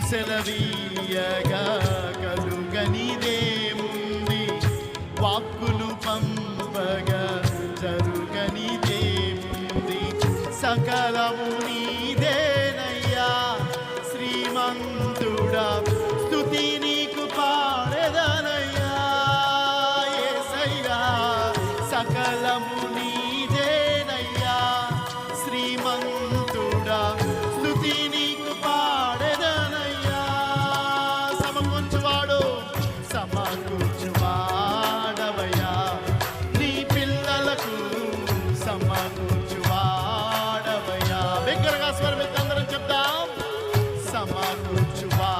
సెలవీయగా కలుగనిదేముంది, వాక్కులు పంపగా జరుగనిదేముంది. సకలము నీదేనయ్యా శ్రీమంతుడా, స్తుతి నీకు పాడెదనయ్యా యేసయ్యా. సకలము నీదేనయ్యా శ్రీమంతుడా, స్తుతి నీకు పాడెదనయ్యా. సమకూర్చువాడవయ్యా, నీ పిల్లలకు సమకూర్చువాడవయ్యా. బిగ్గరగా స్వరం ఎత్తి అందరం చెప్తాం. సమకూర్చువా